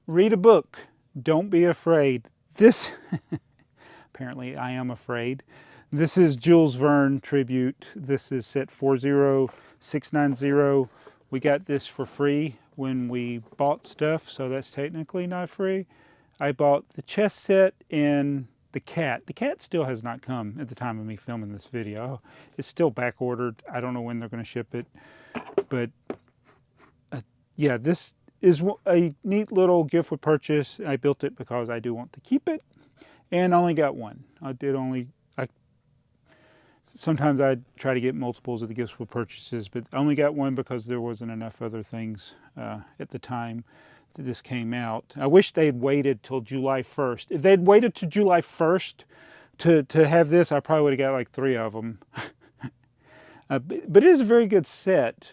read a book. Don't be afraid. This, apparently I am afraid. This is Jules Verne Tribute. This is set 40690. We got this for free when we bought stuff, so that's technically not free. I bought the chess set and the cat. The cat still has not come at the time of me filming this video. It's still back ordered. I don't know when they're going to ship it, but yeah, this is a neat little gift with purchase. I built it because I do want to keep it, and only got one. Sometimes I try to get multiples of the gifts with purchases, but I only got one because there wasn't enough other things at the time that this came out. I wish they'd waited till July 1st. If they'd waited till July 1st to have this, I probably would have got like 3 of them. But it is a very good set,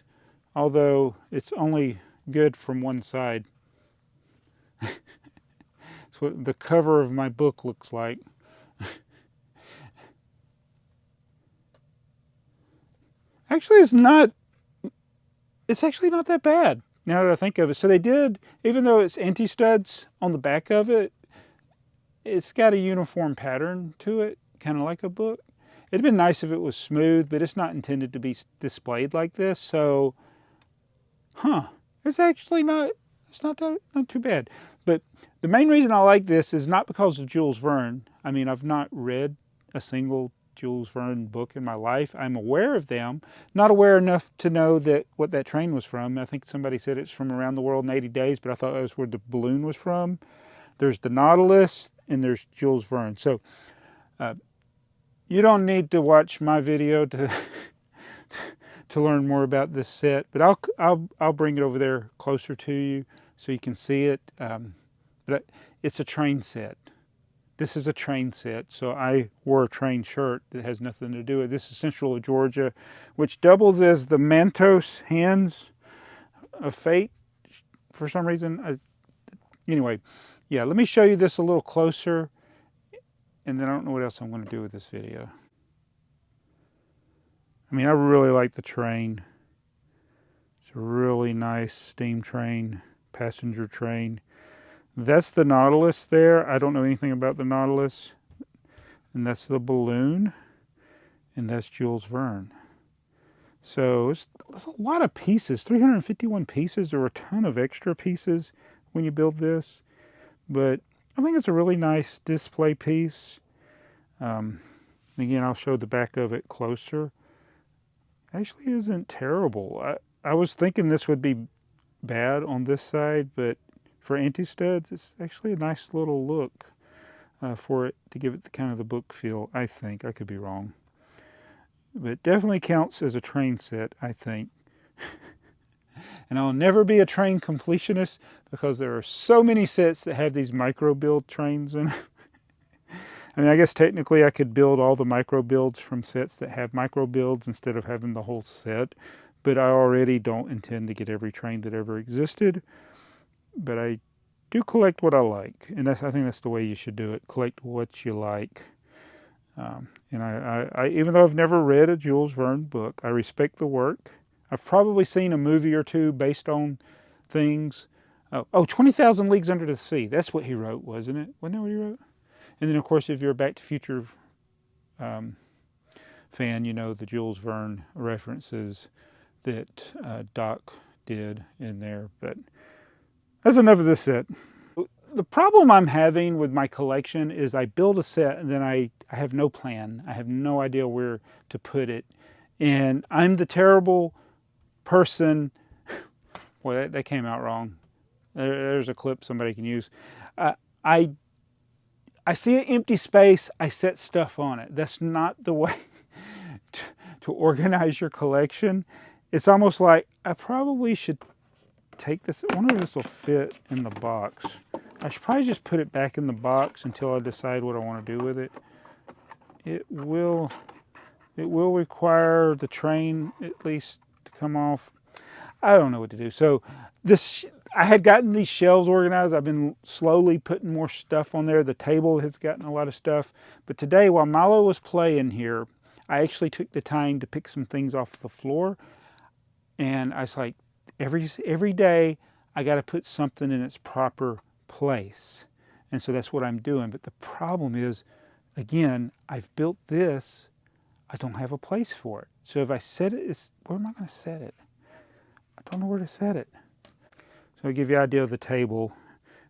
although it's only good from one side. That's what the cover of my book looks like. Actually, it's actually not that bad now that I think of it. So they did, even though it's anti-studs on the back of it, it's got a uniform pattern to it, kind of like a book. It'd been nice if it was smooth, but it's not intended to be displayed like this. So, it's actually not too bad. But the main reason I like this is not because of Jules Verne. I mean, I've not read a single Jules Verne book in my life. I'm aware of them, not aware enough to know that what that train was from. I think somebody said it's from Around the World in 80 Days, but I thought that was where the balloon was from. There's the Nautilus and there's Jules Verne. So you don't need to watch my video to to learn more about this set, but I'll bring it over there closer to you so you can see it. But it's a train set. This is a train set, so I wore a train shirt that has nothing to do with it. This is Central of Georgia, which doubles as the Mantos Hands of Fate for some reason. Anyway, yeah, let me show you this a little closer, and then I don't know what else I'm going to do with this video. I mean, I really like the train. It's a really nice steam train, passenger train. That's the Nautilus there. I don't know anything about the Nautilus. And that's the balloon. And that's Jules Verne. So it's a lot of pieces. 351 pieces. There were a ton of extra pieces when you build this. But I think it's a really nice display piece. Again, I'll show the back of it closer. Actually isn't terrible. I was thinking this would be bad on this side, but for anti-studs, it's actually a nice little look for it to give it the kind of the book feel, I think. I could be wrong. But it definitely counts as a train set, I think. And I'll never be a train completionist because there are so many sets that have these micro build trains in. I mean, I guess technically I could build all the micro builds from sets that have micro builds instead of having the whole set. But I already don't intend to get every train that ever existed. But I do collect what I like, and I think that's the way you should do it. Collect what you like. And I, even though I've never read a Jules Verne book, I respect the work. I've probably seen a movie or two based on things. 20,000 Leagues Under the Sea. That's what he wrote, wasn't it? Wasn't that what he wrote? And then, of course, if you're a Back to the Future fan, you know the Jules Verne references that Doc did in there. But that's enough of this set. The problem I'm having with my collection is I build a set and then I have no plan. I have no idea where to put it. And I'm the terrible person. Boy, that came out wrong. There's a clip somebody can use. I see an empty space, I set stuff on it. That's not the way to organize your collection. It's almost like I probably should take this. I wonder if this will fit in the box. I should probably just put it back in the box until I decide what I want to do with it. It will require the train at least to come off. I don't know what to do. So I had gotten these shelves organized. I've been slowly putting more stuff on there. The table has gotten a lot of stuff. But today, while Milo was playing here, I actually took the time to pick some things off the floor. And I was like, every day, I got to put something in its proper place. And so that's what I'm doing. But the problem is, again, I've built this. I don't have a place for it. So if I set it, where am I going to set it? I don't know where to set it. So I'll give you an idea of the table.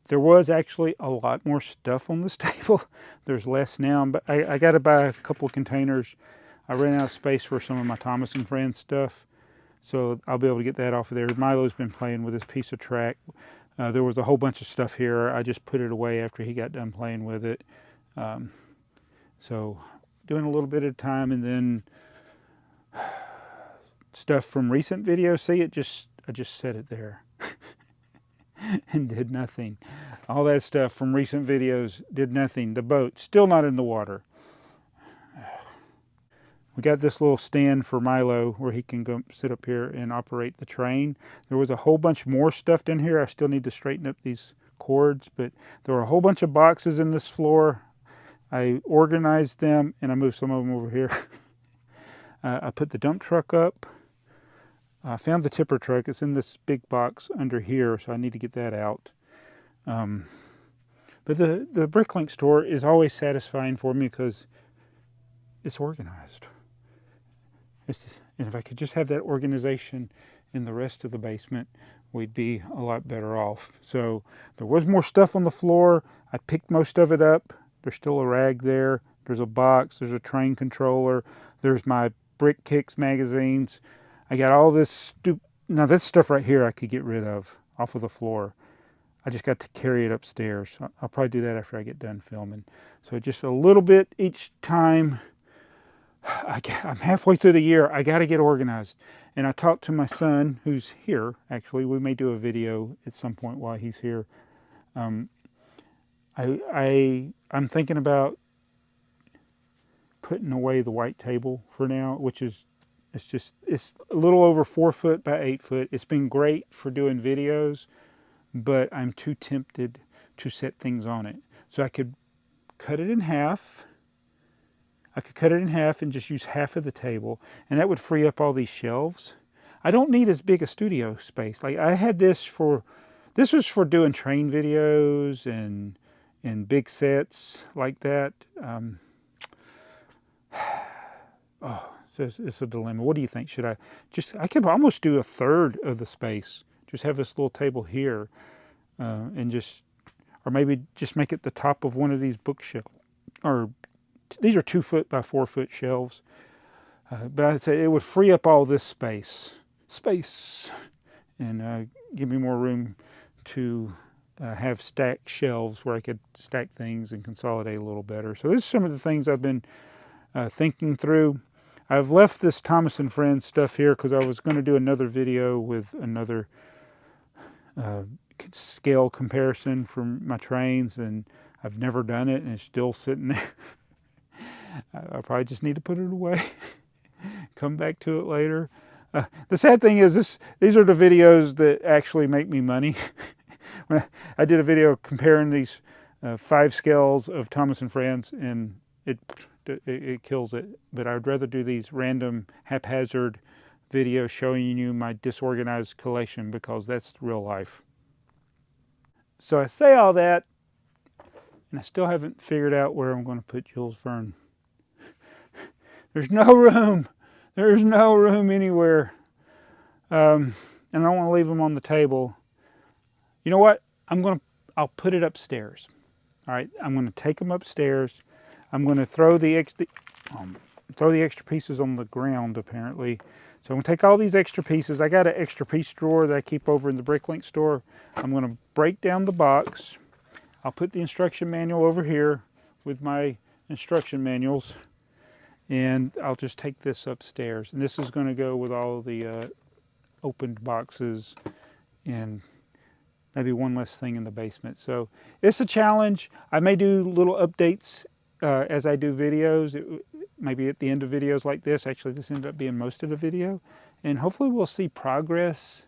There was actually a lot more stuff on this table. There's less now, but I got to buy a couple of containers. I ran out of space for some of my Thomas and Friends stuff, so I'll be able to get that off of there. Milo's been playing with this piece of track. There was a whole bunch of stuff here. I just put it away after he got done playing with it. So doing a little bit at a time, and then stuff from recent videos. See, I just set it there and did nothing. All that stuff from recent videos did nothing. The boat still not in the water. We got this little stand for Milo where he can go sit up here and operate the train. There was a whole bunch more stuff in here. I still need to straighten up these cords, but there were a whole bunch of boxes in this floor. I organized them and I moved some of them over here. I put the dump truck up. I found the tipper truck. It's in this big box under here, so I need to get that out. But the Bricklink store is always satisfying for me because it's organized. And if I could just have that organization in the rest of the basement, we'd be a lot better off. So there was more stuff on the floor. I picked most of it up. There's still a rag there. There's a box. There's a train controller. There's my Brick Kicks magazines. I got all this now this stuff right here I could get rid of off of the floor. I just got to carry it upstairs. I'll probably do that after I get done filming. So just a little bit each time. I'm halfway through the year. I got to get organized. And I talked to my son, who's here, actually. We may do a video at some point while he's here. I'm thinking about putting away the white table for now, which is, it's a little over 4 foot by 8 foot. It's been great for doing videos, but I'm too tempted to set things on it. So I could cut it in half. I could cut it in half and just use half of the table, and that would free up all these shelves. I don't need as big a studio space. Like I had this was for doing train videos and big sets like that. It's a dilemma. What do you think? Should I could almost do a third of the space. Just have this little table here, and or maybe just make it the top of one of these bookshelves, or these are 2 foot by 4 foot shelves. But I'd say it would free up all this space, and give me more room to have stacked shelves where I could stack things and consolidate a little better. So this is some of the things I've been thinking through. I've left this Thomas and Friends stuff here because I was going to do another video with another scale comparison from my trains, and I've never done it, and it's still sitting there. I probably just need to put it away, come back to it later. The sad thing is these are the videos that actually make me money. When I did a video comparing these 5 scales of Thomas and Friends, and it kills it. But I'd rather do these random haphazard videos showing you my disorganized collection, because that's real life. So I say all that, and I still haven't figured out where I'm going to put Jules Verne. There's no room. There's no room anywhere. And I don't want to leave them on the table. You know what? I'll put it upstairs. All right. I'm going to take them upstairs. I'm going to throw the extra pieces on the ground, apparently. So I'm going to take all these extra pieces. I got an extra piece drawer that I keep over in the Bricklink store. I'm going to break down the box. I'll put the instruction manual over here with my instruction manuals. And I'll just take this upstairs. And this is going to go with all the opened boxes and maybe one less thing in the basement. So it's a challenge. I may do little updates as I do videos. Maybe at the end of videos like this. Actually, this ended up being most of the video. And hopefully we'll see progress.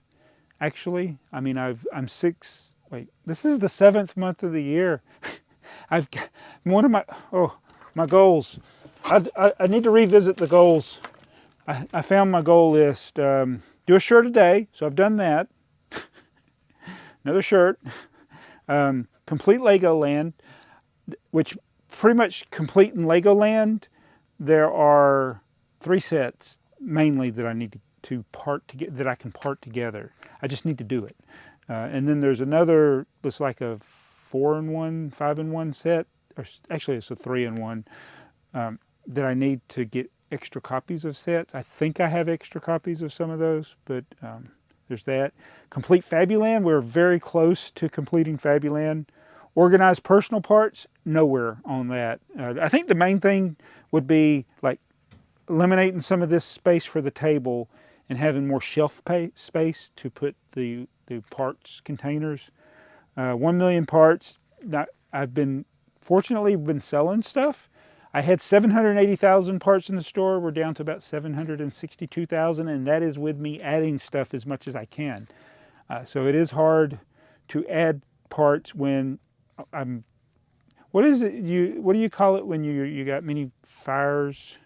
Actually, I mean, this is the 7th month of the year. I've got one of my goals. I need to revisit the goals. I found my goal list. Do a shirt a day, so I've done that. Another shirt. Complete Lego Land, which pretty much complete in Legoland, there are 3 sets mainly that I need to part to get that I can part together. I just need to do it. And then there's another, it's like a 4-in-1, 5-in-1 set, or actually it's a 3-in-1 that I need to get extra copies of sets. I think I have extra copies of some of those, but there's that. Complete Fabuland, we're very close to completing Fabuland. Organized personal parts, nowhere on that. I think the main thing would be like eliminating some of this space for the table and having more shelf space to put the parts containers. 1 million parts. I've been fortunately been selling stuff. I had 780,000 parts in the store. We're down to about 762,000, and that is with me adding stuff as much as I can. So it is hard to add parts when I'm. What is it? What do you call it when you got many fires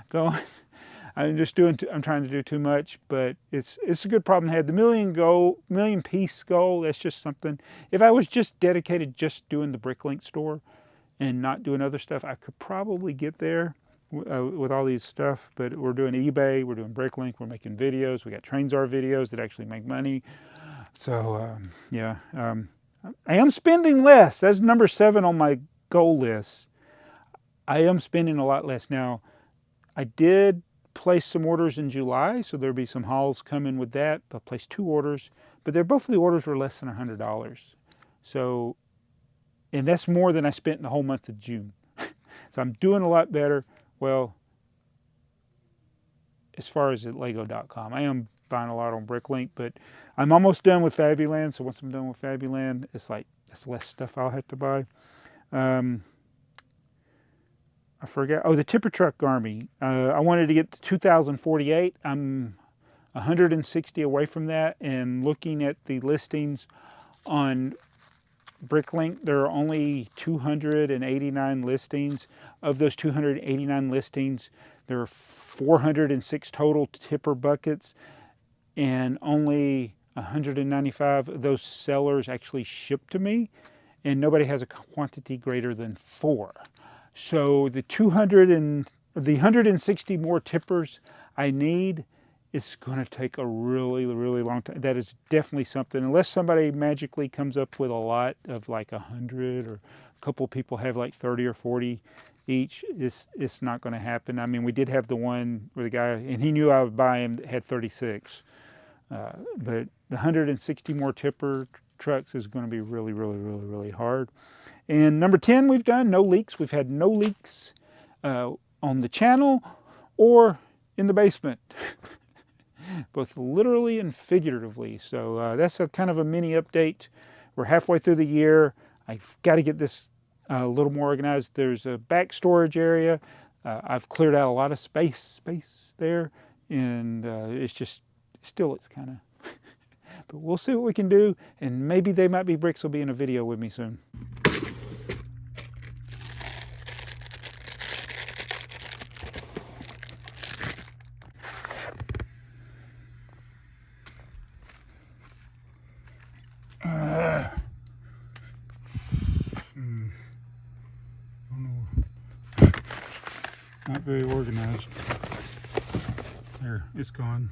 going? I'm trying to do too much, but it's a good problem to have. The million piece goal. That's just something. If I was just dedicated just doing the Bricklink store and not doing other stuff, I could probably get there with all these stuff. But we're doing eBay, we're doing Bricklink, we're making videos. We got TrainSar videos that actually make money. So yeah, I am spending less. That's number 7 on my goal list. I am spending a lot less now. I did place some orders in July, so there'll be some hauls coming with that. I placed 2 orders, but both of the orders were less than $100. So, and that's more than I spent in the whole month of June. So I'm doing a lot better. Well, as far as at Lego.com, I am buying a lot on Bricklink, but I'm almost done with Fabuland. So once I'm done with Fabuland, it's like that's less stuff I'll have to buy. I forgot. Oh, the tipper truck army. I wanted to get to 2048. I'm 160 away from that, and looking at the listings on Bricklink, there are only 289 listings. Of those 289 listings, there are 406 total tipper buckets, and only 195 of those sellers actually ship to me, and nobody has a quantity greater than 4. So the 160 more tippers I need, it's going to take a really, really long time. That is definitely something, unless somebody magically comes up with a lot of like 100, or a couple of people have like 30 or 40 each, it's not going to happen. I mean, we did have the one where the guy, and he knew I would buy him, had 36. But the 160 more tipper trucks is going to be really, really, really, really hard. And number 10, we've done no leaks. We've had no leaks on the channel or in the basement, both literally and figuratively. So that's a kind of a mini update. We're halfway through the year. I've got to get this a little more organized. There's a back storage area. I've cleared out a lot of space there, and it's just still it's kind of. But we'll see what we can do, and maybe They Might Be Bricks will be in a video with me soon. Not very organized. There, it's gone.